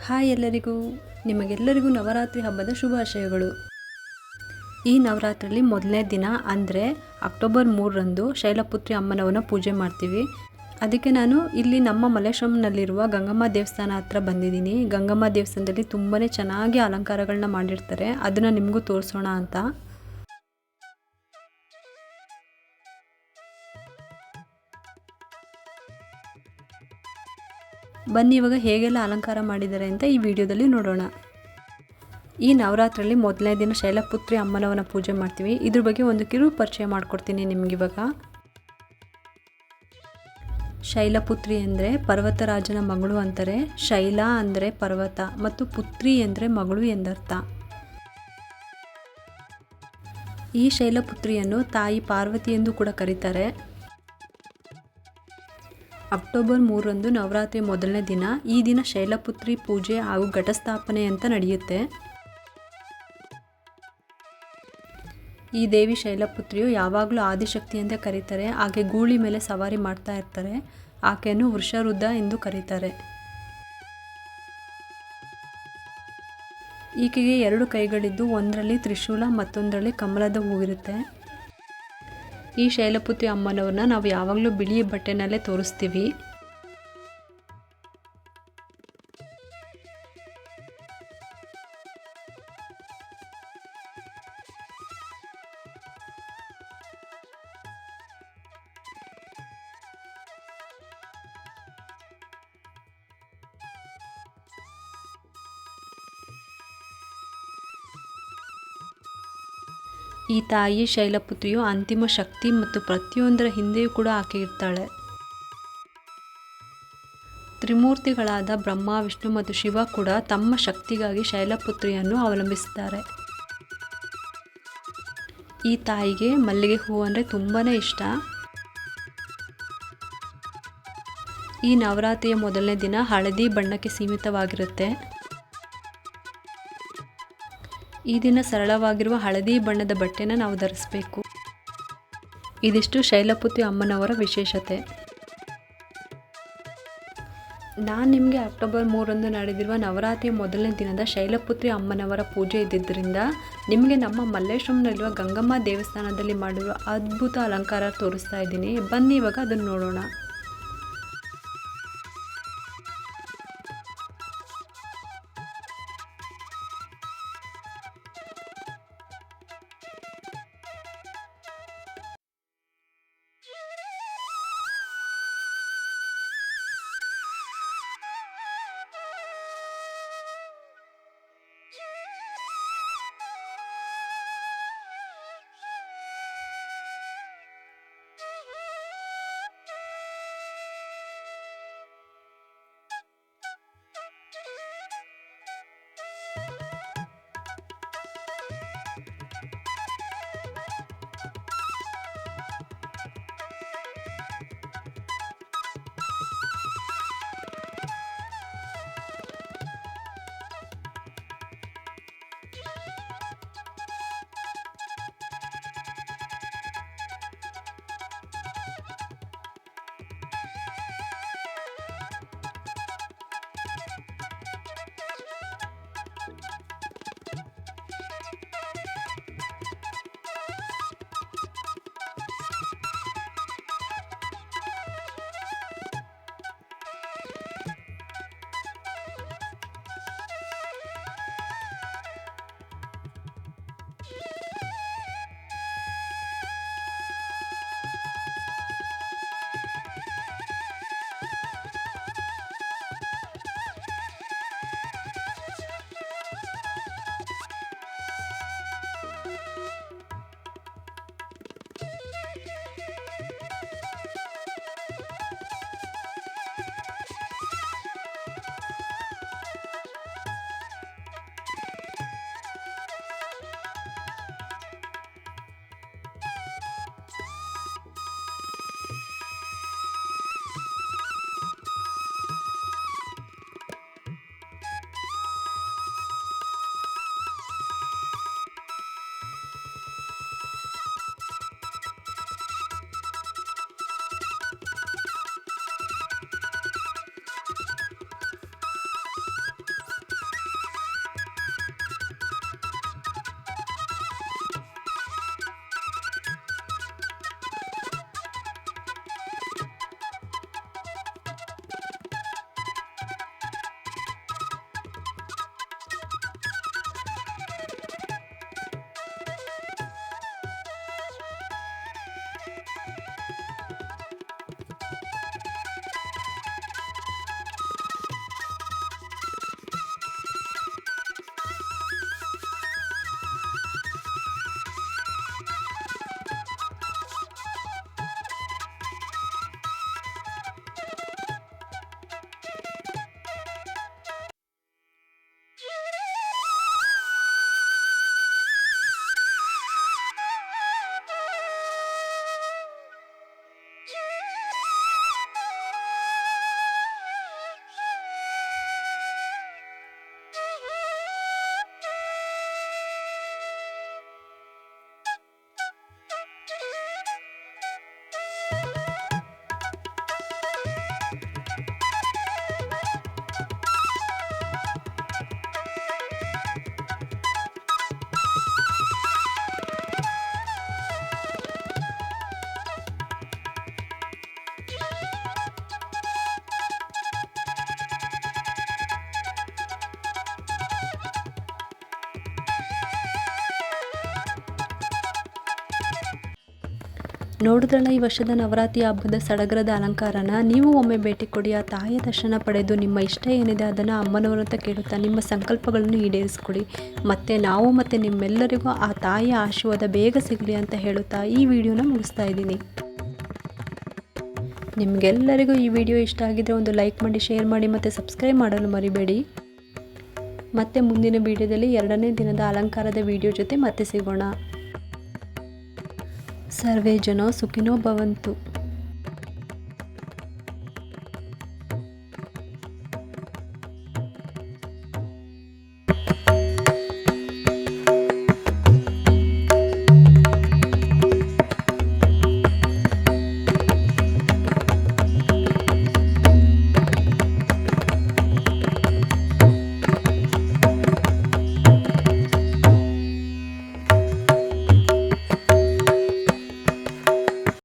Hi ಎಲ್ಲರಿಗೂ, ನಿಮಗೆಲ್ಲರಿಗೂ ನವರಾತ್ರಿ ಹಬ್ಬದ ಶುಭಾಶಯಗಳು. ಈ ನವರಾತ್ರಿಯಲ್ಲಿ ಮೊದಲನೇ ದಿನ ಅಂದರೆ ಅಕ್ಟೋಬರ್ 3ರಂದು ಶೈಲಪುತ್ರಿ ಅಮ್ಮನವನ್ನ ಪೂಜೆ ಮಾಡ್ತೀವಿ. ಅದಕ್ಕೆ ನಾನು ಇಲ್ಲಿ ನಮ್ಮ ಮಲ್ಲೇಶ್ವರಂನಲ್ಲಿರುವ ಗಂಗಮ್ಮ ದೇವಸ್ಥಾನ ಹತ್ರ ಬಂದಿದ್ದೀನಿ. ಗಂಗಮ್ಮ ದೇವಸ್ಥಾನದಲ್ಲಿ ತುಂಬಾ ಚೆನ್ನಾಗಿ ಅಲಂಕಾರಗಳನ್ನ ಮಾಡಿರ್ತಾರೆ. ಅದನ್ನು ನಿಮಗೂ ತೋರಿಸೋಣ ಅಂತ. ಬನ್ನಿ ಇವಾಗ ಹೇಗೆಲ್ಲ ಅಲಂಕಾರ ಮಾಡಿದ್ದಾರೆ ಅಂತ ಈ ವಿಡಿಯೋದಲ್ಲಿ ನೋಡೋಣ. ಈ ನವರಾತ್ರಿಯಲ್ಲಿ ಮೊದಲನೇ ದಿನ ಶೈಲಪುತ್ರಿ ಅಮ್ಮನವನ್ನ ಪೂಜೆ ಮಾಡ್ತೀವಿ. ಇದ್ರ ಬಗ್ಗೆ ಒಂದು ಕಿರು ಪರಿಚಯ ಮಾಡ್ಕೊಡ್ತೀನಿ ನಿಮಗಿವಾಗ. ಶೈಲಪುತ್ರಿ ಅಂದರೆ ಪರ್ವತರಾಜನ ಮಗಳು ಅಂತಾರೆ. ಶೈಲ ಅಂದರೆ ಪರ್ವತ ಮತ್ತು ಪುತ್ರಿ ಅಂದರೆ ಮಗಳು ಎಂದರ್ಥ. ಈ ಶೈಲಪುತ್ರಿಯನ್ನು ತಾಯಿ ಪಾರ್ವತಿ ಎಂದು ಕೂಡ ಕರೀತಾರೆ. ಅಕ್ಟೋಬರ್ 3ರಂದು ನವರಾತ್ರಿ ಮೊದಲನೇ ದಿನ. ಈ ದಿನ ಶೈಲಪುತ್ರಿ ಪೂಜೆ ಹಾಗೂ ಘಟಸ್ಥಾಪನೆ ಅಂತ ನಡೆಯುತ್ತೆ. ಈ ದೇವಿ ಶೈಲಪುತ್ರಿಯು ಯಾವಾಗಲೂ ಆದಿಶಕ್ತಿ ಅಂತ ಕರೀತಾರೆ. ಆಕೆ ಗೂಳಿ ಮೇಲೆ ಸವಾರಿ ಮಾಡ್ತಾ ಇರ್ತಾರೆ. ಆಕೆಯನ್ನು ವೃಷರುದ್ಧ ಎಂದು ಕರೀತಾರೆ. ಈಕೆಗೆ 2 ಕೈಗಳಿದ್ದು ಒಂದರಲ್ಲಿ ತ್ರಿಶೂಲ ಮತ್ತೊಂದರಲ್ಲಿ ಕಮಲದ ಹೂವಿರುತ್ತೆ. ಈ ಶೈಲಪುತ್ರಿ ಅಮ್ಮನವ್ರನ್ನ ನಾವು ಯಾವಾಗಲೂ ಬಿಳಿ ಬಟ್ಟೆನಲ್ಲೇ ತೋರಿಸ್ತೀವಿ. ಈ ತಾಯಿ ಶೈಲಪುತ್ರಿಯು ಅಂತಿಮ ಶಕ್ತಿ ಮತ್ತು ಪ್ರತಿಯೊಂದರ ಹಿಂದೆಯೂ ಕೂಡ ಆಕೆ ಇರ್ತಾಳೆ. ತ್ರಿಮೂರ್ತಿಗಳಾದ ಬ್ರಹ್ಮ, ವಿಷ್ಣು ಮತ್ತು ಶಿವ ಕೂಡ ತಮ್ಮ ಶಕ್ತಿಗಾಗಿ ಶೈಲಪುತ್ರಿಯನ್ನು ಅವಲಂಬಿಸುತ್ತಾರೆ. ಈ ತಾಯಿಗೆ ಮಲ್ಲಿಗೆ ಹೂವು ಅಂದರೆ ತುಂಬಾ ಇಷ್ಟ. ಈ ನವರಾತ್ರಿಯ ಮೊದಲನೇ ದಿನ ಹಳದಿ ಬಣ್ಣಕ್ಕೆ ಸೀಮಿತವಾಗಿರುತ್ತೆ. ಈ ದಿನ ಸರಳವಾಗಿರುವ ಹಳದಿ ಬಣ್ಣದ ಬಟ್ಟೆನ ನಾವು ಧರಿಸಬೇಕು. ಇದಿಷ್ಟು ಶೈಲಪುತ್ರಿ ಅಮ್ಮನವರ ವಿಶೇಷತೆ. ನಾನು ನಿಮಗೆ ಅಕ್ಟೋಬರ್ 3ರಂದು ನಡೆದಿರುವ ನವರಾತ್ರಿಯ ಮೊದಲನೇ ದಿನದ ಶೈಲಪುತ್ರಿ ಅಮ್ಮನವರ ಪೂಜೆ ಇದ್ದಿದ್ದರಿಂದ ನಿಮಗೆ ನಮ್ಮ ಮಲ್ಲೇಶ್ವರಂನಲ್ಲಿರುವ ಗಂಗಮ್ಮ ದೇವಸ್ಥಾನದಲ್ಲಿ ಮಾಡಿರುವ ಅದ್ಭುತ ಅಲಂಕಾರ ತೋರಿಸ್ತಾ ಇದ್ದೀನಿ. ಬನ್ನಿ ಇವಾಗ ಅದನ್ನು ನೋಡೋಣ. ನೋಡಿದ್ರಲ್ಲ ಈ ವರ್ಷದ ನವರಾತ್ರಿ ಹಬ್ಬದ ಸಡಗರದ ಅಲಂಕಾರನ. ನೀವು ಒಮ್ಮೆ ಭೇಟಿ ಕೊಡಿ, ಆ ತಾಯಿಯ ದರ್ಶನ ಪಡೆದು ನಿಮ್ಮ ಇಷ್ಟ ಏನಿದೆ ಅದನ್ನು ಅಮ್ಮನವರಂತ ಕೇಳುತ್ತಾ ನಿಮ್ಮ ಸಂಕಲ್ಪಗಳನ್ನು ಈಡೇರಿಸ್ಕೊಡಿ. ಮತ್ತು ನಾವು ಮತ್ತು ನಿಮ್ಮೆಲ್ಲರಿಗೂ ಆ ತಾಯಿಯ ಆಶೀರ್ವಾದ ಬೇಗ ಸಿಗಲಿ ಅಂತ ಹೇಳುತ್ತಾ ಈ ವಿಡಿಯೋನ ಮುಗಿಸ್ತಾ ಇದ್ದೀನಿ. ನಿಮಗೆಲ್ಲರಿಗೂ ಈ ವಿಡಿಯೋ ಇಷ್ಟ ಆಗಿದ್ರೆ ಒಂದು ಲೈಕ್ ಮಾಡಿ, ಶೇರ್ ಮಾಡಿ ಮತ್ತು ಸಬ್ಸ್ಕ್ರೈಬ್ ಮಾಡಲು ಮರಿಬೇಡಿ. ಮತ್ತೆ ಮುಂದಿನ ವಿಡಿಯೋದಲ್ಲಿ 2ನೇ ದಿನದ ಅಲಂಕಾರದ ವಿಡಿಯೋ ಜೊತೆ ಮತ್ತೆ ಸಿಗೋಣ. ಸರ್ವೇ ಜನೋ ಸುಖಿನೋ ಭವಂತು.